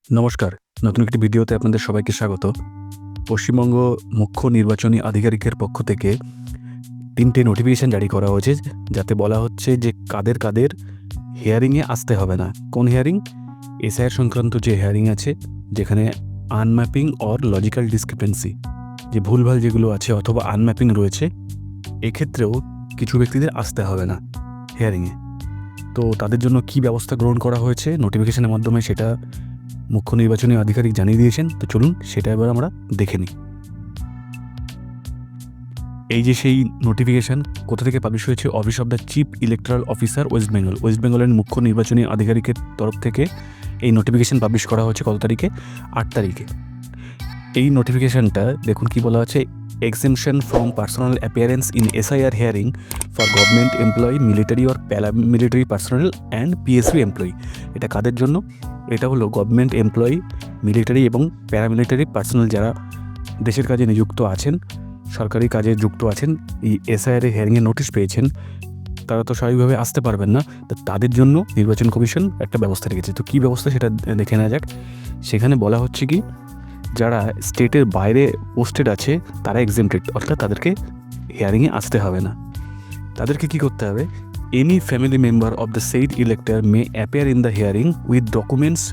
নমস্কার। নতুন একটি ভিডিওতে আপনাদের সবাইকে স্বাগত। পশ্চিমবঙ্গ মুখ্য নির্বাচনী আধিকারিকের পক্ষ থেকে ৩টে নোটিফিকেশন জারি করা হয়েছে, যাতে বলা হচ্ছে যে কাদের হিয়ারিংয়ে আসতে হবে না। কোন হিয়ারিং? এসআইআর সংক্রান্ত যে হিয়ারিং আছে, যেখানে আনম্যাপিং অর লজিক্যাল ডিসক্রিপেন্সি, যে ভুলভাল যেগুলো আছে অথবা আনম্যাপিং রয়েছে, এক্ষেত্রেও কিছু ব্যক্তিদের আসতে হবে না হিয়ারিংয়ে। তো তাদের জন্য কী ব্যবস্থা গ্রহণ করা হয়েছে নোটিফিকেশনের মাধ্যমে, সেটা মুখ্য নির্বাচনী আধিকারিক জানিয়ে দিয়েছেন। তো চলুন সেটা এবার আমরা দেখে নিই। এই যে সেই নোটিফিকেশান কোথা থেকে পাবলিশ হয়েছে? Office of the chief electoral officer West Bengal. West বেঙ্গলের মুখ্য নির্বাচনী আধিকারিকের তরফ থেকে এই নোটিফিকেশান পাবলিশ করা হয়েছে কত তারিখে? 8 তারিখে। এই নোটিফিকেশানটা দেখুন কি বলা আছে: exemption from personal appearance in SIR hearing for government employee, military or paramilitary personal and PSU employee. এটা কাদের জন্য? এটা হলো গভর্নমেন্ট এমপ্লয়ি, মিলিটারি এবং প্যারামিলিটারি পার্সোনাল, যারা দেশের কাজে নিযুক্ত আছেন, সরকারি কাজে যুক্ত আছেন, এই এসআইআর হিয়ারিংয়ে নোটিশ পেয়েছেন, তারা তো স্বাভাবিকভাবে আসতে পারবেন না। তো তাদের জন্য নির্বাচন কমিশন একটা ব্যবস্থা রেখেছে। তো কী ব্যবস্থা সেটা দেখে নেওয়া যাক। সেখানে বলা হচ্ছে কি, যারা স্টেটের বাইরে পোস্টেড আছে তারা এক্সেমটেড, অর্থাৎ তাদেরকে হিয়ারিংয়ে আসতে হবে না। তাদেরকে কি করতে হবে? Any family member of the said elector may appear in the hearing with documents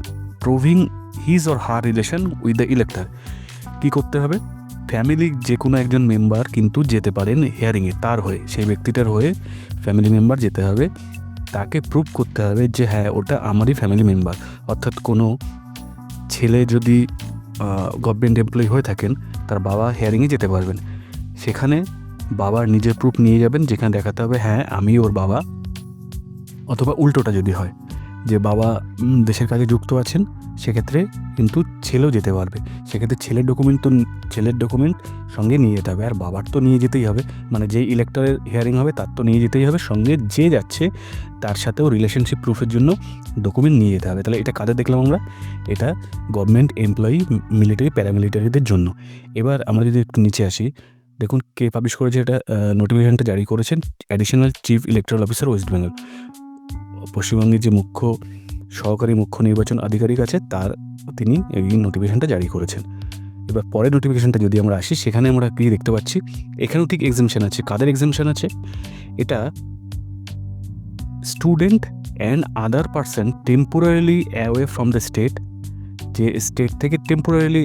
proving his or her relation with the elector. কী করতে হবে? ফ্যামিলির যে কোনো একজন মেম্বার কিন্তু যেতে পারেন হিয়ারিংয়ে, তার হয়ে, সেই ব্যক্তিটার হয়ে ফ্যামিলি মেম্বার যেতে হবে। তাকে প্রুভ করতে হবে যে হ্যাঁ, ওটা আমারই ফ্যামিলি মেম্বার। অর্থাৎ কোনো ছেলে যদি গভর্নমেন্ট এমপ্লয়ি হয়ে থাকেন, তার বাবা হিয়ারিংয়ে যেতে পারবেন। সেখানে বাবার নিজের প্রুফ নিয়ে যাবেন, যেখানে দেখাতে হবে হ্যাঁ আমি ওর বাবা। অথবা উল্টোটা যদি হয় যে বাবা দেশের কাজে যুক্ত আছেন, সেক্ষেত্রে কিন্তু ছেলেও যেতে পারবে। সেক্ষেত্রে ছেলের ডকুমেন্ট সঙ্গে নিয়ে যেতে হবে, আর বাবার তো নিয়ে যেতেই হবে। মানে যেই ইলেক্টরের হিয়ারিং হবে তার তো নিয়ে যেতেই হবে, সঙ্গে যে যাচ্ছে তার সাথেও রিলেশনশিপ প্রুফের জন্য ডকুমেন্ট নিয়ে যেতে হবে। তাহলে এটা কাদের দেখলাম আমরা? এটা গভর্নমেন্ট এমপ্লয়ি, মিলিটারি, প্যারামিলিটারিদের জন্য। এবার আমরা যদি একটু নিচে আসি, দেখুন কে পাবলিশ করেছে এটা। নোটিফিকেশনটা জারি করেছেন additional chief electoral officer West Bengal. পশ্চিমবঙ্গের যে সহকারী মুখ্য নির্বাচন আধিকারিক আছে, তিনি এই নোটিফিকেশনটা জারি করেছেন। এবার পরের নোটিফিকেশনটা যদি আমরা আসি, সেখানে আমরা কি দেখতে পাচ্ছি? এখানেও ঠিক এক্সেমশন আছে। কাদের এক্সেমশন আছে? এটা student and other person temporarily away from the state, যে স্টেট থেকে টেম্পোরারিলি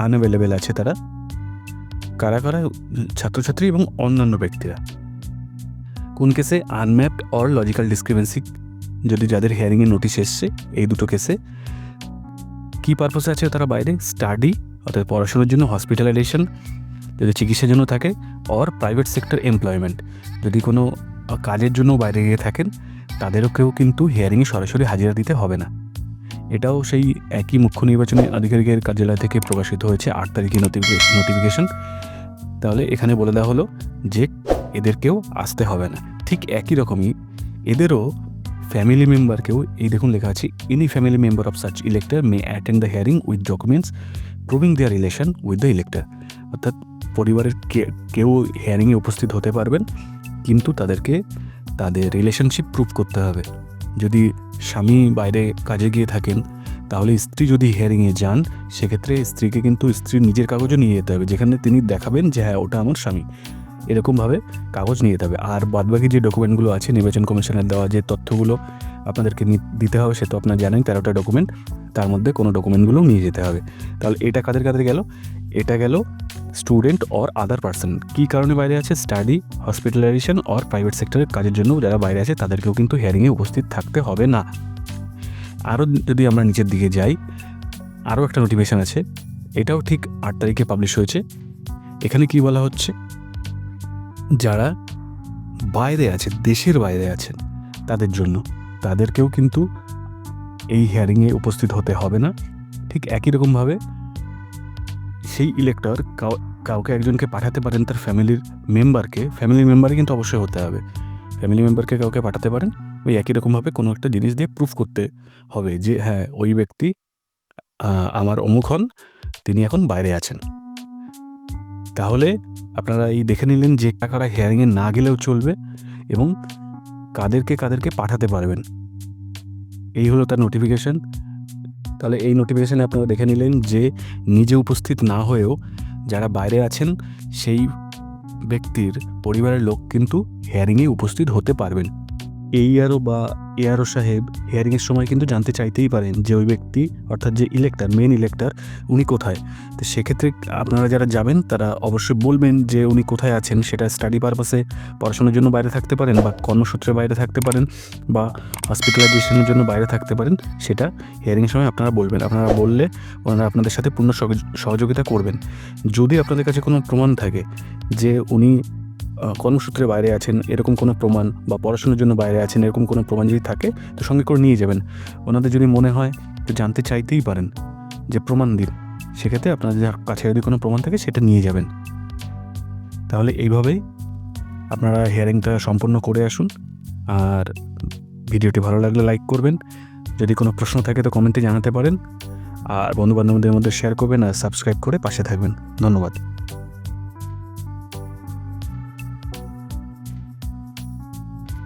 আনঅ্যাভেলেবেল আছে তারা। কারা? ছাত্রছাত্রী এবং অন্যান্য ব্যক্তিরা। কোন কেসে? আনম্যাপড অর লজিক্যাল ডিসক্রিপেন্সি, যদি যাদের হিয়ারিংয়ে নোটিশ এসছে, এই দুটো কেসে। কী পারপোসে আছে তারা বাইরে? স্টাডি, অর্থাৎ পড়াশোনার জন্য, হসপিটালাইজেশন যদি চিকিৎসার জন্য থাকে, অর প্রাইভেট সেক্টর এমপ্লয়মেন্ট, যদি কোনো কাজের জন্য বাইরে গিয়ে থাকেন, তাদেরকেও কিন্তু হিয়ারিংয়ে সরাসরি হাজিরা দিতে হবে না। এটাও সেই একই মুখ্য নির্বাচনী আধিকারিকের কার্যালয় থেকে প্রকাশিত হয়েছে 8 তারিখে নোটিফিকেশন। তাহলে এখানে বলে দেওয়া হলো যে এদেরকেও আসতে হবে না। ঠিক একই রকমই এদেরও ফ্যামিলি মেম্বারকেও, এই দেখুন লেখা আছে, any family member of such elector may attend the hearing with documents proving their relation with the elector. অর্থাৎ পরিবারের কেউ হিয়ারিংয়ে উপস্থিত হতে পারবেন, কিন্তু তাদেরকে তাদের রিলেশনশিপ প্রুভ করতে হবে। যদি স্বামী বাইরে কাজে গিয়ে থাকেন, তাহলে স্ত্রী যদি হিয়ারিংয়ে যান, সেক্ষেত্রে স্ত্রীকে কিন্তু স্ত্রীর নিজের কাগজও নিয়ে যেতে হবে, যেখানে তিনি দেখাবেন যে হ্যাঁ ওটা আমার স্বামী। এরকমভাবে কাগজ নিয়ে যেতে হবে। আর বাদবাকি যে ডকুমেন্টগুলো আছে, নির্বাচন কমিশনের দেওয়া যে তথ্যগুলো আপনাদেরকে দিতে হবে, সে তো আপনারা জানেন 13টা ডকুমেন্ট, তার মধ্যে কোনো ডকুমেন্টগুলো নিয়ে যেতে হবে। তাহলে এটা কাদের গেল? এটা গেল স্টুডেন্ট অর আদার পার্সন। কী কারণে বাইরে আছে? স্টাডি, হসপিটালাইজেশন অর প্রাইভেট সেক্টরের কাজের জন্য যারা বাইরে আছে, তাদেরকেও কিন্তু হিয়ারিংয়ে উপস্থিত থাকতে হবে না। আরও যদি আমরা নিচের দিকে যাই, আরও একটা নোটিফিকেশান আছে, এটাও ঠিক 8 তারিখে পাবলিশ হয়েছে। এখানে কি বলা হচ্ছে? যারা বাইরে আছে, দেশের বাইরে আছেন, তাদের জন্য, তাদেরকেও কিন্তু এই হিয়ারিংয়ে উপস্থিত হতে হবে না। ঠিক একই রকমভাবে সেই ইলেক্টর কাউকে একজনকে পাঠাতে পারেন, তার ফ্যামিলি মেম্বারই কিন্তু অবশ্যই হতে হবে। ফ্যামিলি মেম্বারকে কাউকে পাঠাতে পারেন, ওই একই রকমভাবে কোনো একটা জিনিস দিয়ে প্রুফ করতে হবে যে হ্যাঁ ওই ব্যক্তি আমার অমুক হন, তিনি এখন বাইরে আছেন। তাহলে আপনারা এই দেখে নিলেন যে কারা হিয়ারিংয়ে না গেলেও চলবে এবং কাদেরকে পাঠাতে পারবেন। এই হলো তার নোটিফিকেশন। তাহলে এই নোটিফিকেশানে আপনারা দেখে নিলেন যে নিজে উপস্থিত না হয়েও যারা বাইরে আছেন সেই ব্যক্তির পরিবারের লোক কিন্তু হিয়ারিংয়ে উপস্থিত হতে পারবেন। ARO বা ARO সাহেব হিয়ারিংয়ের সময় কিন্তু জানতে চাইতেই পারেন যে ওই ব্যক্তি অর্থাৎ যে ইলেক্টর, মেন ইলেক্টর, উনি কোথায়। তো সেক্ষেত্রে আপনারা যারা যাবেন তারা অবশ্যই বলবেন যে উনি কোথায় আছেন। সেটা স্টাডি পারপাসে পড়াশোনার জন্য বাইরে থাকতে পারেন, বা কর্মসূত্রে বাইরে থাকতে পারেন, বা হসপিটালাইজেশনের জন্য বাইরে থাকতে পারেন। সেটা হিয়ারিংয়ের সময় আপনারা বলবেন। আপনারা বললে ওনারা আপনাদের সাথে পূর্ণ সহযোগিতা করবেন। যদি আপনাদের কাছে কোনো প্রমাণ থাকে যে উনি কর্মসূত্রে বাইরে আছেন এরকম কোনো প্রমাণ, বা পড়াশোনার জন্য বাইরে আছেন এরকম কোনো প্রমাণ যদি থাকে তো সঙ্গে করে নিয়ে যাবেন। ওনাদের যদি মনে হয় তো জানতে চাইতেই পারেন যে প্রমাণ দিন, সেক্ষেত্রে আপনাদের কাছে যদি কোনো প্রমাণ থাকে সেটা নিয়ে যাবেন। তাহলে এইভাবেই আপনারা হিয়ারিংটা সম্পন্ন করে আসুন। আর ভিডিওটি ভালো লাগলে লাইক করবেন, যদি কোনো প্রশ্ন থাকে তো কমেন্টে জানাতে পারেন, আর বন্ধুবান্ধবদের মধ্যে শেয়ার করবেন আর সাবস্ক্রাইব করে পাশে থাকবেন। ধন্যবাদ।